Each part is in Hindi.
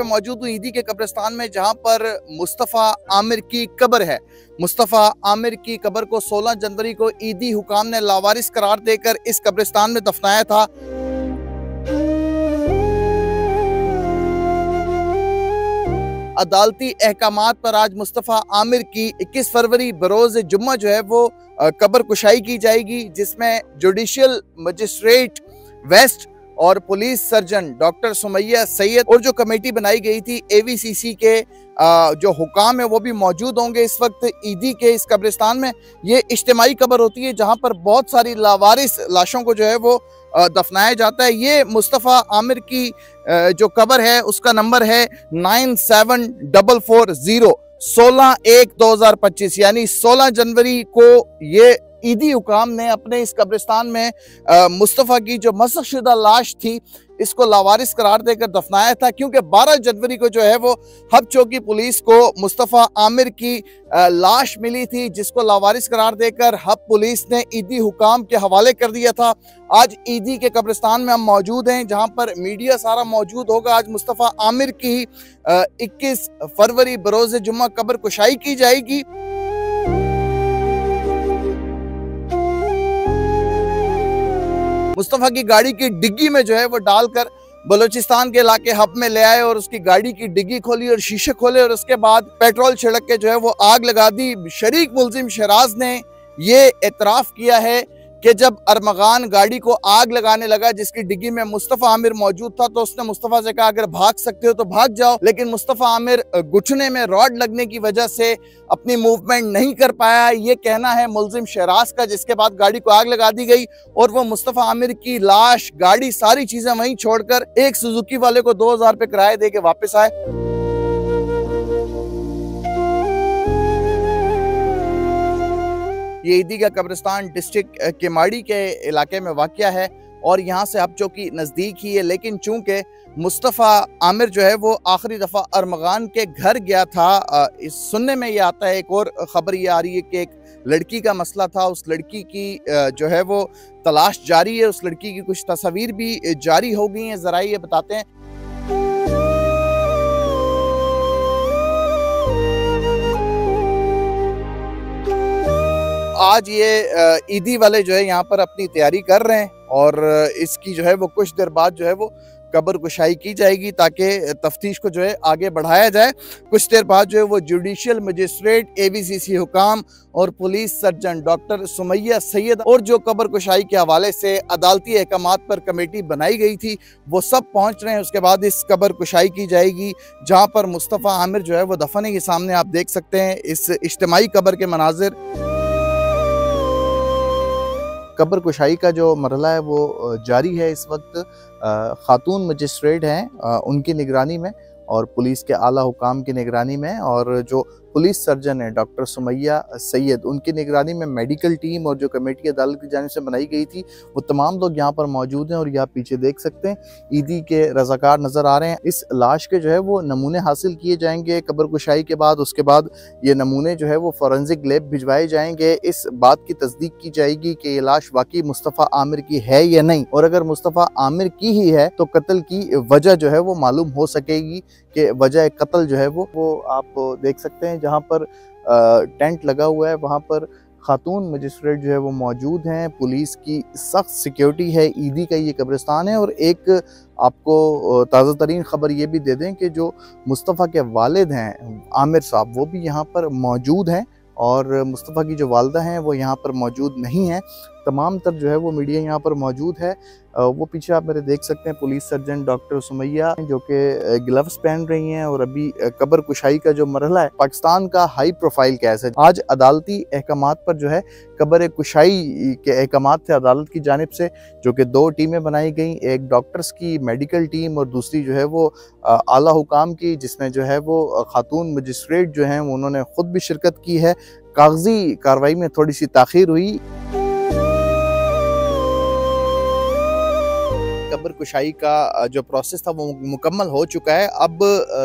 मौजूद हूँ ईदी के कब्रिस्तान में, जहाँ पर मुस्तफ़ा आमिर की कब्र है। मुस्तफ़ा आमिर की कब्र को 16 जनवरी को ईदी हुकाम ने लावारिस करार देकर इस कब्रिस्तान में दफनाया था। अदालती अहकामात पर आज मुस्तफ़ा आमिर की 21 फरवरी बरोज़ जुम्मा जो है वो कब्र कुशाई की जाएगी, जिसमें जुडिशियल मजिस्ट्रेट वेस्ट और police surgeon doctor Sumaiya Syed और जो कमेटी बनाई गई थी AVCC के जो हुकाम है वो भी मौजूद होंगे। इस वक्त ईदी के इस कब्रिस्तान में ये इज्तिमाई कब्र होती है, जहाँ पर बहुत सारी लावारिस लाशों को जो है वो दफनाया जाता है। ये मुस्तफ़ा आमिर की जो कब्र है उसका नंबर है 97440 16/1/2025, यानी 16 जनवरी को ये ईदी हुकाम ने अपने इस कब्रिस्तान में मुस्तफ़ा की जो मसख़शुदा लाश थी इसको लावारिस करार देकर दफनाया था, क्योंकि 12 जनवरी को जो है वो हब चौकी पुलिस को मुस्तफ़ा आमिर की लाश मिली थी, जिसको लावारिस करार देकर हब पुलिस ने ईदी हुकाम के हवाले कर दिया था। आज ईदी के कब्रिस्तान में हम मौजूद हैं, जहां पर मीडिया सारा मौजूद होगा। आज मुस्तफ़ा आमिर की 21 फरवरी बरोज़ जुम्मा कब्र कुशाई की जाएगी। मुस्तफ़ा की गाड़ी की डिग्गी में जो है वो डालकर बलूचिस्तान के इलाके हब में ले आए और उसकी गाड़ी की डिग्गी खोली और शीशे खोले और उसके बाद पेट्रोल छिड़क के जो है वो आग लगा दी। शरीक मुलजिम शराज ने ये एतराफ़ किया है कि जब अरमगान गाड़ी को आग लगाने लगा जिसकी डिग्गी में मुस्तफ़ा आमिर मौजूद था, तो उसने मुस्तफ़ा से कहा अगर भाग सकते हो तो भाग जाओ, लेकिन मुस्तफ़ा आमिर घुटने में रॉड लगने की वजह से अपनी मूवमेंट नहीं कर पाया। ये कहना है मुलजिम शराज का, जिसके बाद गाड़ी को आग लगा दी गई और वो मुस्तफ़ा आमिर की लाश, गाड़ी, सारी चीजें वहीं छोड़कर एक सुजुकी वाले को 2000 रुपये किराया दे के वापस आए। ये ईदी का कब्रिस्तान डिस्ट्रिक्ट केमाड़ी के इलाके में वाक़या है और यहाँ से हब चौकी नज़दीक ही है, लेकिन चूंकि मुस्तफ़ा आमिर जो है वो आखिरी दफ़ा अरमगान के घर गया था, इस सुनने में ये आता है, एक और ख़बर ये आ रही है कि एक लड़की का मसला था, उस लड़की की जो है वो तलाश जारी है, उस लड़की की कुछ तस्वीर भी जारी हो गई हैं। ज़रा ये बताते हैं। आज ये ईदी वाले जो है यहाँ पर अपनी तैयारी कर रहे हैं और इसकी जो है वो कुछ देर बाद जो है वो कब्र कुशाई की जाएगी ताकि तफ्तीश को जो है आगे बढ़ाया जाए। कुछ देर बाद जो है वो जुडिशियल मजिस्ट्रेट AVCC हुकाम और police surgeon doctor Sumaiya Syed और जो कब्र कुशाई के हवाले से अदालती अहकामात पर कमेटी बनाई गई थी वो सब पहुँच रहे हैं। उसके बाद इस कब्र कुशाई की जाएगी, जहाँ पर मुस्तफ़ा आमिर जो है वो दफन है। ये सामने आप देख सकते हैं इस इज्तिमाई कब्र के मनाजिर। कब्र कुशाई का जो मरहला है वो जारी है इस वक्त। खातून मजिस्ट्रेट हैं उनकी निगरानी में और पुलिस के आला हुकाम की निगरानी में, और जो पुलिस सर्जन है डॉक्टर सुमैया सैयद, उनकी निगरानी में मेडिकल टीम और जो कमेटी अदालत की जानिब से बनाई गई थी वो तमाम लोग यहाँ पर मौजूद हैं। और यहाँ पीछे देख सकते हैं ईदी के रज़ाकार नज़र आ रहे हैं। इस लाश के जो है वो नमूने हासिल किए जाएंगे कब्र कुशाई के बाद। उसके बाद ये नमूने जो है वो फॉरेंसिक लैब भिजवाए जाएंगे। इस बात की तस्दीक की जाएगी कि ये लाश वाकई मुस्तफ़ा आमिर की है या नहीं, और अगर मुस्तफ़ा आमिर की ही है तो कत्ल की वजह जो है वो मालूम हो सकेगी कि वजह कत्ल जो है वो आप देख सकते हैं। जहाँ पर टेंट लगा हुआ है वहाँ पर खातून मजिस्ट्रेट जो है वो मौजूद हैं। पुलिस की सख्त सिक्योरिटी है। ईदी का ये कब्रिस्तान है। और एक आपको ताज़ा तरीन ख़बर ये भी दे दें कि जो मुस्तफ़ा के वालिद हैं आमिर साहब, वो भी यहाँ पर मौजूद हैं और मुस्तफ़ा की जो वालदा हैं वो यहाँ पर मौजूद नहीं हैं। तमाम तर जो है वो मीडिया यहाँ पर मौजूद है। वो पीछे आप मेरे देख सकते हैं पुलिस सर्जन डॉक्टर सुमैया जो कि ग्लव्स पहन रही हैं। और अभी कब्र कुशाई का जो मरहला है, पाकिस्तान का हाई प्रोफाइल केस है। आज अदालती अहकामात पर जो है कब्र कुशाई के अहकामात थे अदालत की जानिब से, जो कि 2 टीमें बनाई गई, एक डॉक्टर्स की मेडिकल टीम और दूसरी जो है वो आला हुकाम की, जिसमें जो है वो खातून मजिस्ट्रेट जो हैं उन्होंने ख़ुद भी शिरकत की है। कागजी कार्रवाई में थोड़ी सी ताख़ीर हुई। कब्र कुशाई का जो प्रोसेस था वो मुकम्मल हो चुका है। अब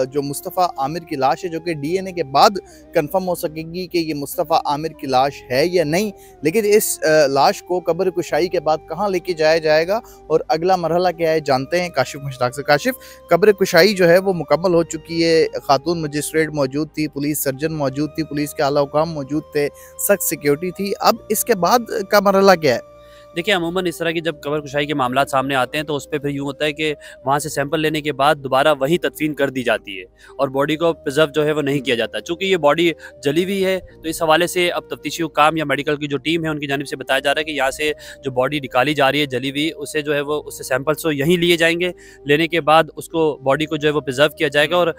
जो मुस्तफ़ा आमिर की लाश है, जो कि डीएनए के बाद कंफर्म हो सकेगी कि ये मुस्तफ़ा आमिर की लाश है या नहीं, लेकिन इस लाश को कब्र कुशाई के बाद कहाँ लेके जाया जाएगा और अगला मरहला क्या है, जानते हैं काशिफ मुश्ताक से। काशिफ, कब्र कुशाई जो है वो मुकम्मल हो चुकी है, खातून मजिस्ट्रेट मौजूद थी, पुलिस सर्जन मौजूद थी, पुलिस के आला हुकाम मौजूद थे, सख्त सिक्योरिटी थी। अब इसके बाद का मरहला क्या है? देखिए, अमूमन इस तरह की जब कब्र कुशाई के मामला सामने आते हैं तो उस पे फिर यूँ होता है कि वहाँ से सैंपल लेने के बाद दोबारा वही तदफीन कर दी जाती है और बॉडी को प्रिजर्व जो है वो नहीं किया जाता। चूँकि ये बॉडी जली हुई है तो इस हवाले से अब तफ्तीशी हुकाम या मेडिकल की जो टीम है उनकी जानिब से बताया जा रहा है कि यहाँ से जो बॉडी निकाली जा रही है जली हुई, उससे जो है वो उससे सैंपल्स तो यहीं लिए जाएंगे। लेने के बाद उसको बॉडी को जो है वो प्रिजर्व किया जाएगा और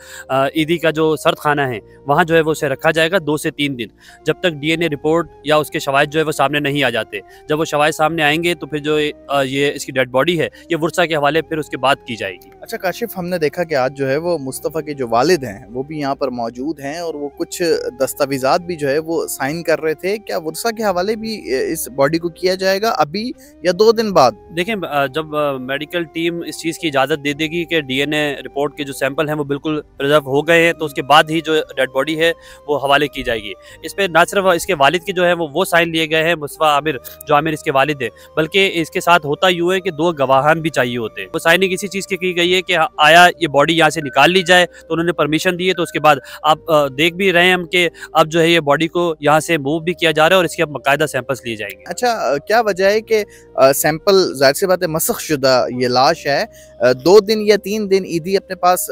ईदी का जो सर्द खाना है वहाँ जो है वो उसे रखा जाएगा 2 से 3 दिन, जब तक डीएनए रिपोर्ट या उसके शवाहिद जो है वो सामने नहीं आ जाते। जब वो शवाहिद सामने आएंगे तो फिर जो ये इसकी डेड बॉडी है ये वर्सा के हवाले फिर उसके बाद की जाएगी। अच्छा काशिफ, हमने देखा कि आज जो है वो मुस्तफ़ा के जो वालिद हैं वो भी यहाँ पर मौजूद हैं और वो कुछ दस्तावेज़ात भी जो है वो साइन कर रहे थे। क्या वर्सा के हवाले भी इस बॉडी को किया जाएगा अभी या 2 दिन बाद? देखें, जब मेडिकल टीम इस चीज़ की इजाज़त दे देगी कि डीएनए रिपोर्ट के जो सैंपल हैं वो बिल्कुल प्रिजर्व हो गए हैं तो उसके बाद ही जो डेड बॉडी है वो हवाले की जाएगी। इस पर ना सिर्फ इसके वालिद के जो है वो साइन लिए गए हैं, मुस्तफ़ा आमिर जो आमिर इसके वालिद है, बल्कि इसके साथ होता यूँ है कि 2 गवाहान भी चाहिए होते हैं। वो साइनिंग इसी चीज़ की गई है कि आया ये बॉडी यहाँ से निकाल ली जाए, तो उन्होंने परमिशन दी है। तो उसके बाद आप देख भी रहे हैं हम कि अब जो है ये बॉडी को यहाँ से मूव भी किया जा रहा है और इसके अब बाकायदा सैंपल्स लिए जाएंगे। अच्छा, क्या वजह है कि सैंपल, जाहिर सी बात है मसख शुदा ये लाश है, 2 दिन या 3 दिन ईदी अपने पास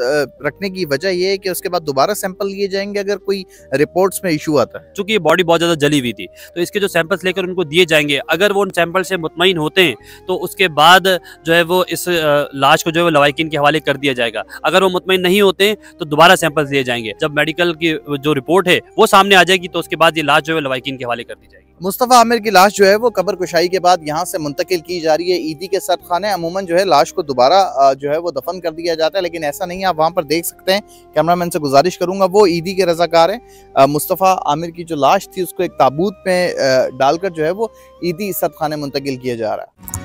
रखने की वजह ये है कि उसके बाद दोबारा सैंपल लिए जाएंगे अगर कोई रिपोर्ट्स में इशू आता है? चूँकि ये बॉडी बहुत ज़्यादा जली हुई थी तो इसके जो सैंपल्स लेकर उनको दिए जाएंगे, अगर वो उन सैंपल से मुतमईन होते हैं तो उसके बाद जो है वो इस लाश को जो है वो लवाहिकीन के हवाले कर दिया जाएगा। अगर वो मुतमईन नहीं होते हैं तो दोबारा सैंपल्स लिए जाएंगे। जब मेडिकल की जो रिपोर्ट है वो सामने आ जाएगी तो उसके बाद ये लाश जो है लवाहिकीन के हवाले कर दी जाएगी। मुस्तफ़ा आमिर की लाश जो है वो कब्र कुशाई के बाद यहाँ से मुंतकिल की जा रही है ईदी के सर्द खाने। अमूमन जो है लाश को दोबारा जो है वो दफन कर दिया जाता है, लेकिन ऐसा नहीं है। आप वहाँ पर देख सकते हैं, कैमरामैन से गुजारिश करूंगा, वो ईदी के रज़ाकार हैं। मुस्तफ़ा आमिर की जो लाश थी उसको एक ताबूत में डालकर जो है वो ईदी सर्द खाने मुंतकिल किया जा रहा है।